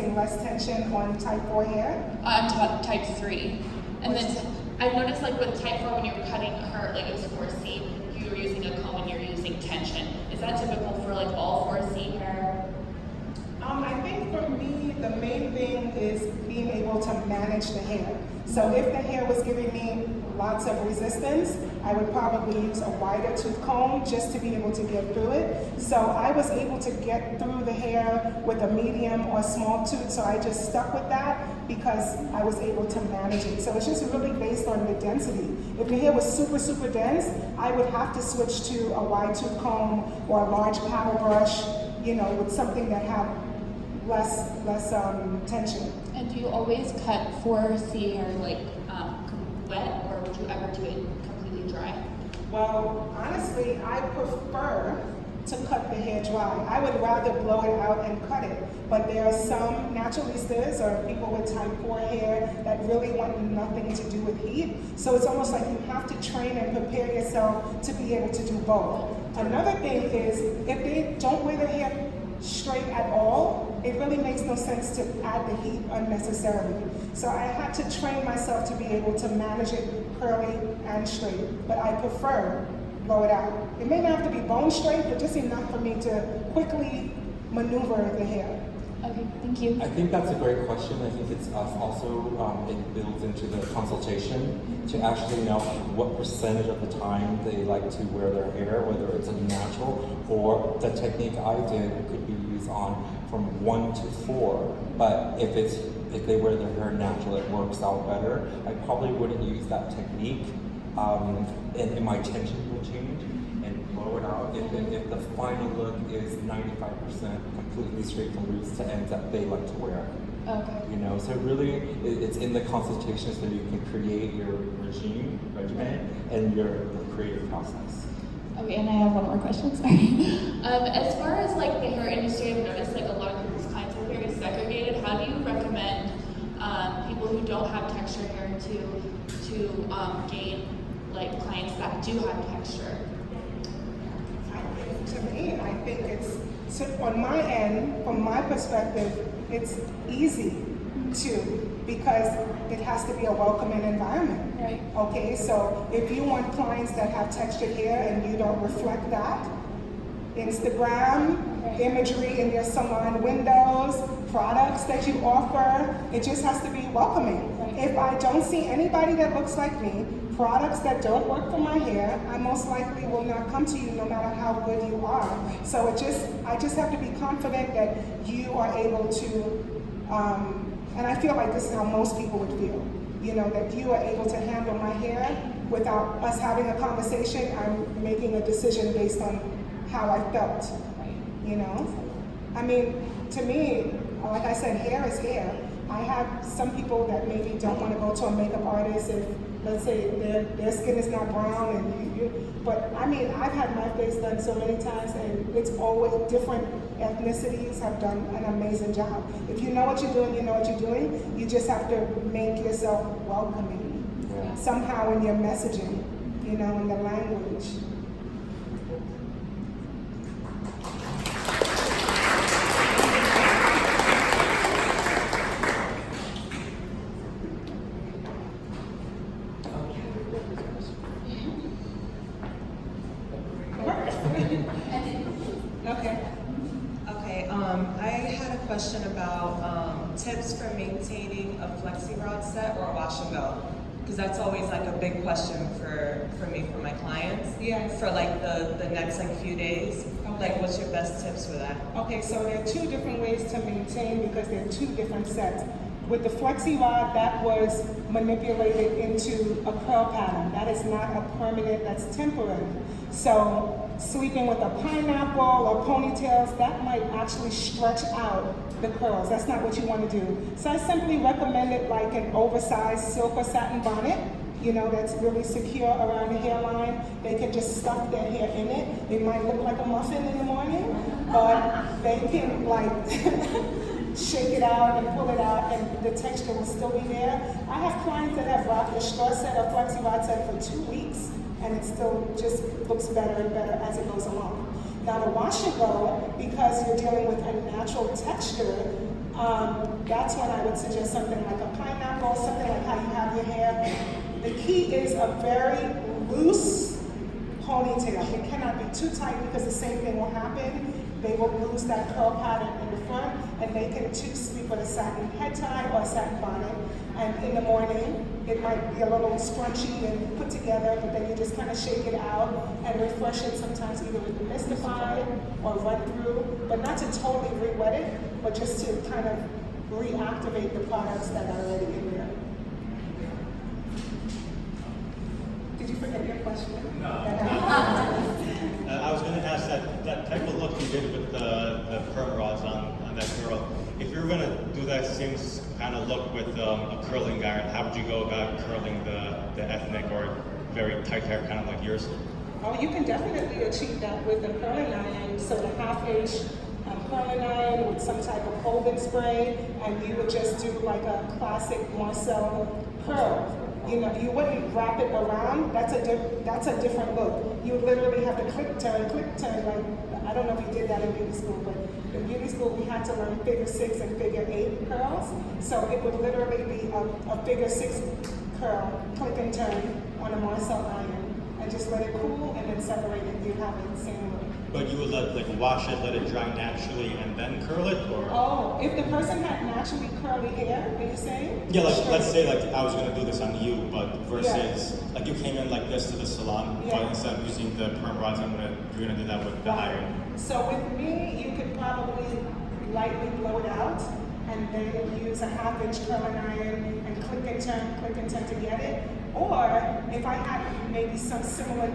experiencing less tension on type 4 hair? I'm type 3. And then I've noticed like with type 4 when you're cutting her, like it was 4C, you're using a comb and you're using tension. Is that typical for like all 4C hair? I think for me, the main thing is being able to manage the hair. So if the hair was giving me lots of resistance, I would probably use a wider tooth comb just to be able to get through it. So I was able to get through the hair with a medium or small tooth, so I just stuck with that because I was able to manage it. So it's just really based on the density. If the hair was super, super dense, I would have to switch to a wide tooth comb or a large paddle brush, you know, with something that had less tension. And do you always cut 4C hair like wet, or would you ever do it completely dry? Well, honestly, I prefer to cut the hair dry. I would rather blow it out and cut it. But there are some naturalistas or people with type 4 hair that really want nothing to do with heat. So it's almost like you have to train and prepare yourself to be able to do both. Another thing is, if they don't wear their hair straight at all, it really makes no sense to add the heat unnecessarily. So I had to train myself to be able to manage it curly and straight, but I prefer blow it out. It may not have to be bone straight, but just enough for me to quickly maneuver the hair. Okay, thank you. I think that's a great question. I think it's also, it builds into the consultation to actually know what percentage of the time they like to wear their hair, whether it's a natural or the technique I did could be used on from 1 to 4. But if they wear their hair natural, it works out better. I probably wouldn't use that technique, and my tension will change and blow it out. If the final look is 95% completely straight from roots to ends that they like to wear. Okay. You know, so really it's in the consultation so you can create your regimen, and your creative process. Okay, and I have one more question, sorry. As far as like the hair industry, I've noticed like a lot of people's clients are very segregated. How do you recommend people who don't have texture hair to gain like clients that do have texture? To me, I think on my end, from my perspective, it's easy because it has to be a welcoming environment. Right. Okay, so if you want clients that have textured hair and you don't reflect that, Instagram, imagery in your salon windows, products that you offer, it just has to be welcoming. If I don't see anybody that looks like me, products that don't work for my hair, I most likely will not come to you no matter how good you are. So I just have to be confident that you are able to, and I feel like this is how most people would feel, you know, that you are able to handle my hair without us having a conversation. I'm making a decision based on how I felt, you know? I mean, to me, like I said, hair is hair. I have some people that maybe don't want to go to a makeup artist if, let's say, their skin is not brown, but I mean, I've had my face done so many times, and it's always different ethnicities have done an amazing job. If you know what you're doing, you know what you're doing. You just have to make yourself welcoming somehow in your messaging, you know, in the language. I had a question about tips for maintaining a flexi rod set or a wash and go, because that's always like a big question for me, for my clients. Yes. For like the next like few days. Okay. Like, what's your best tips for that? Okay, so there are two different ways to maintain because there are two different sets. With the flexi rod, that was manipulated into a curl pattern. That is not a permanent, that's temporary. So sleeping with a pineapple or ponytails, that might actually stretch out the curls. That's not what you want to do. So I simply recommend it like an oversized silk or satin bonnet, you know, that's really secure around the hairline. They can just stuff their hair in it. It might look like a muffin in the morning, but they can like shake it out and pull it out and the texture will still be there. I have clients that have rocked a straw set or flexi rod set for 2 weeks and it still just looks better and better as it goes along. Now the wash and go, because you're dealing with a natural texture, That's when I would suggest something like a pineapple, something like how you have your hair. The key is a very loose ponytail. It cannot be too tight because the same thing will happen. They will lose that curl pattern in the front, and they can choose sleep with a satin head tie or a satin bonnet. And in the morning, it might be a little scrunchy and put together, but then you just kind of shake it out and refresh it sometimes either with the Mystify or run through, but not to totally re-wet it, but just to kind of reactivate the products that are already in there. Did you forget your question? No. I was going to ask that type of look you did with the perm rods on that girl. If you were going to do that same kind of look with a curling iron, how would you go about curling the ethnic or very tight hair, kind of like yours? Oh, you can definitely achieve that with a curling iron. So the half-inch curling iron with some type of Hogan spray, and you would just do like a classic Marcel curl. You know, you wouldn't wrap it around. That's a different look. You would literally have to click turn. Like, I don't know if you did that in beauty school, but in beauty school we had to learn figure 6 and figure 8 curls. So it would literally be a figure 6 curl, click and turn on a Marcel iron, and just let it cool and then separate it. You have the same look. But you would wash it, let it dry naturally, and then curl it, or? Oh, if the person had naturally curly hair, are you saying? Yeah, Sure. let's say I was gonna do this on you, but versus you came in like this to the salon, but instead of using the perm rods, you're gonna do that with the iron. So with me, you could probably lightly blow it out, and then use a half-inch curling iron and click and turn to get it. Or if I had maybe some similar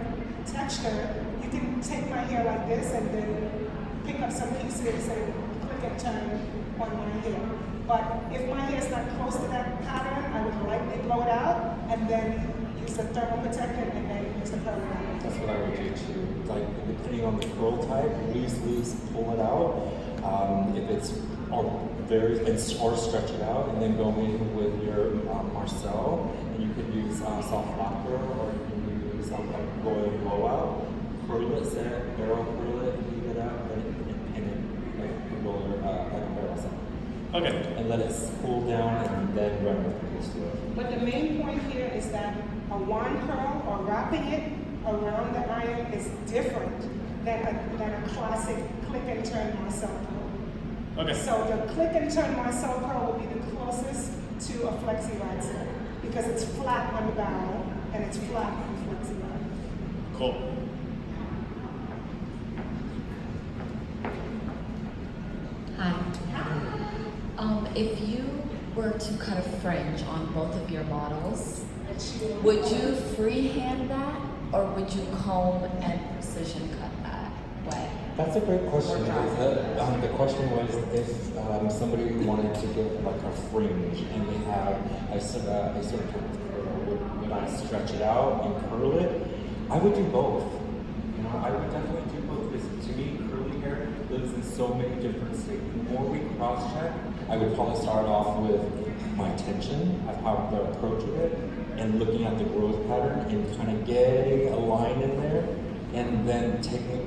texture, you can take my hair like this and then pick up some pieces and click and turn on my hair. But if my hair is not close to that pattern, I would lightly blow it out and then use the thermal protectant and then use the curling iron. That's what I would do too. Like depending on the curl type, loose, pull it out. If it's or stretch it out, and then go in with your Marcel, and you could use soft rocker, or you can use some like royal blowout. Curl it, set, barrel curl it, leave it out, and pin it like a roller, like a barrel set. Okay. And let it cool down, and then run with the it. But the main point here is that a wand curl or wrapping it around the iron is different than a classic click and turn Marcel curl. Okay. So the click and turn Marcel curl will be the closest to a flexi rod set because it's flat on the barrel and it's flat on the flexi rod. Cool. Hi. If you were to cut a fringe on both of your models, would you freehand that, or would you comb and precision cut that way? That's a great question. The question was if somebody wanted to get like a fringe and they have a certain type of curl, would I stretch it out and curl it? I would do both. You know, I would definitely do both because to me, curly hair lives in so many different states. The more we cross-check, I would probably start off with my intention of how the approach of it and looking at the growth pattern and kind of getting a line in there. And then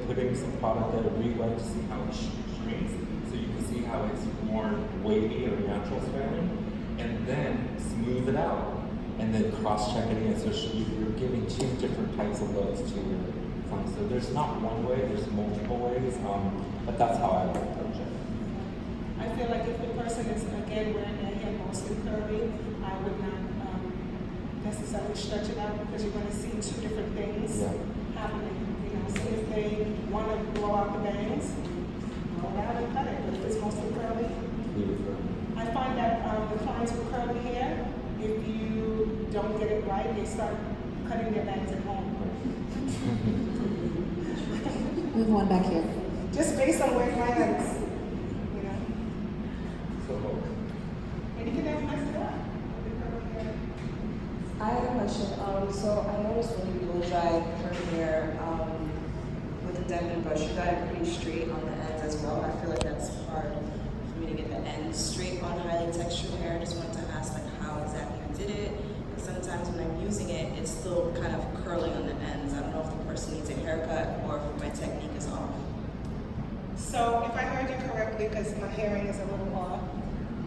putting some product that I re-wet to see how it shrinks, so you can see how it's more wavy or natural styling, and then smooth it out, and then cross-check it again. So you're giving 2 different types of looks to your client. So there's not one way, there's multiple ways, but that's how I would approach it. I feel like if the person is again wearing their hair mostly curly, I would not necessarily stretch it out because you're going to see 2 different things happening. So if they want to blow out the bangs, go out and cut it. But if it's mostly curly, I find that the clients with curly hair, if you don't get it right, they start cutting their bangs at home. We have one back here. Just based on where it lands, you know. And you can have mess it up. I had a question. So I noticed when you blow dry her hair with a Denman brush, you got it pretty straight on the ends as well. I feel like that's hard for me to get the ends straight on highly textured hair. I just wanted to ask how exactly you did it. Because sometimes when I'm using it, it's still kind of curling on the ends. I don't know if the person needs a haircut or if my technique is off. So if I heard you correctly, because my hearing is a little off,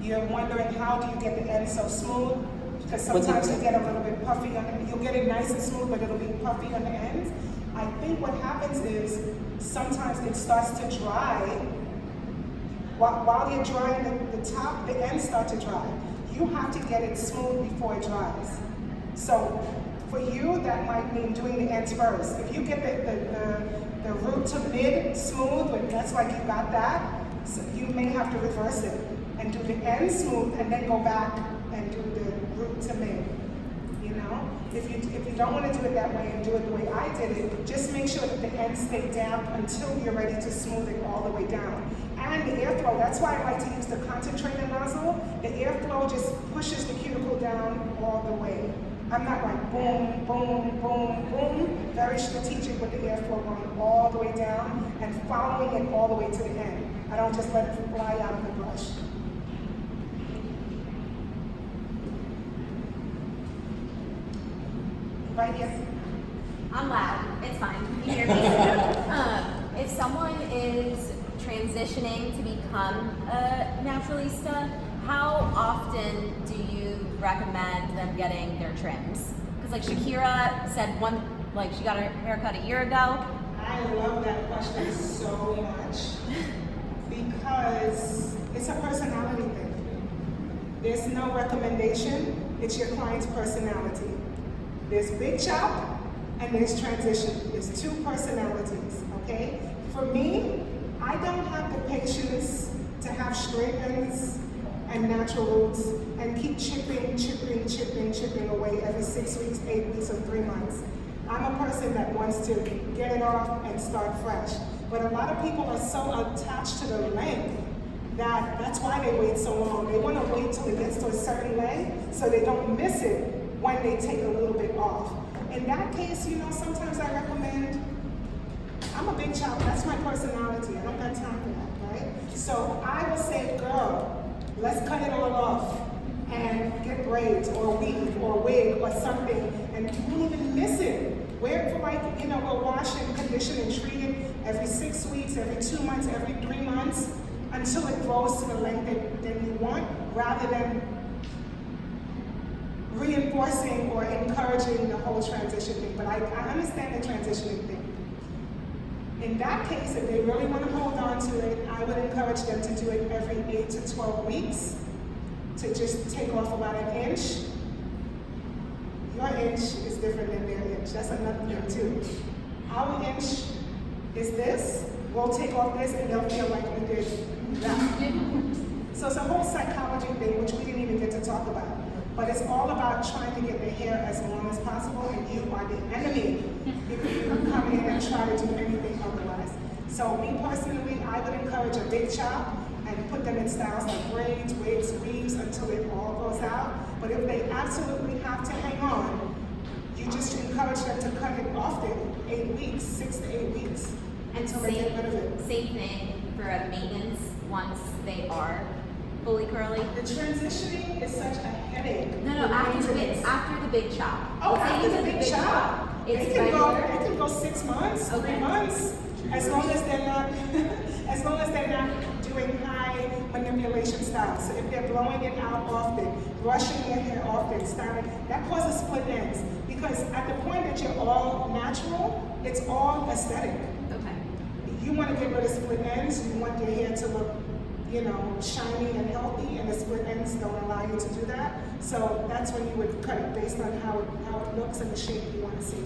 You're wondering how do you get the ends so smooth? Because sometimes you get a little bit puffy on it. You'll get it nice and smooth, but it'll be puffy on the ends. I think what happens is sometimes it starts to dry. While you're drying the top, the ends start to dry. You have to get it smooth before it dries. So for you, that might mean doing the ends first. If you get the root to mid smooth, when that's like you got that, so you may have to reverse it and do the ends smooth and then go back and do the root to mid. You know? If you don't want to do it that way and do it the way I did it, just make sure that the ends stay damp until you're ready to smooth it all the way down. And the airflow, that's why I like to use the concentrated nozzle. The airflow just pushes the cuticle down all the way. I'm not like boom, boom, boom, boom. Very strategic with the airflow going all the way down and following it all the way to the end. I don't just let it fly out of the brush. Right here. I'm loud. It's fine. You hear me. If someone is transitioning to become a naturalista, how often do you recommend them getting their trims? Because like Shakira said she got her haircut a year ago. I love that question so much because it's a personality thing. There's no recommendation. It's your client's personality. There's big chop and there's transition. There's two personalities, okay? For me, I don't have the patience to have straight ends and natural roots and keep chipping away every 6 weeks, 8 weeks, or 3 months. I'm a person that wants to get it off and start fresh. But a lot of people are so attached to the length that's why they wait so long. They want to wait till it gets to a certain length so they don't miss it when they take a little bit off. In that case, sometimes I recommend, I'm a big chop, that's my personality. I don't got time for that, right? So I will say, girl, let's cut it all off and get braids or weave or wig or something, and you won't even miss it. Wear it for we'll wash and condition and treat it every 6 weeks, every 2 months, every 3 months, until it grows to the length that you want, rather than reinforcing or encouraging the whole transition thing. But I understand the transitioning thing. In that case, if they really want to hold on to it, I would encourage them to do it every 8 to 12 weeks, to just take off about an inch. Your inch is different than their inch. That's another thing too. Our inch is this. We'll take off this and they'll feel like we did that. So it's a whole psychology thing, which we didn't even get to talk about. But it's all about trying to get the hair as long as possible, and you are the enemy if you come in and try to do anything otherwise. So me personally, I would encourage a big chop and put them in styles like braids, wigs, weaves until it all goes out. But if they absolutely have to hang on, you just encourage them to cut it often, 8 weeks, 6 to 8 weeks, until they get rid of it. Same thing for a maintenance once they are fully curly. The transitioning is such a headache. No, after the big chop. Oh, Let's say after you the did big chop. It's It can regular. go 6 months, 3 months, as long as they're not doing high manipulation styles. So if they're blowing it out often, brushing their hair often, styling, that causes split ends. Because at the point that you're all natural, it's all aesthetic. Okay. You want to get rid of split ends. You want your hair to look, shiny and healthy, and the split ends don't allow you to do that. So that's when you would cut it based on how it looks and the shape you want to see.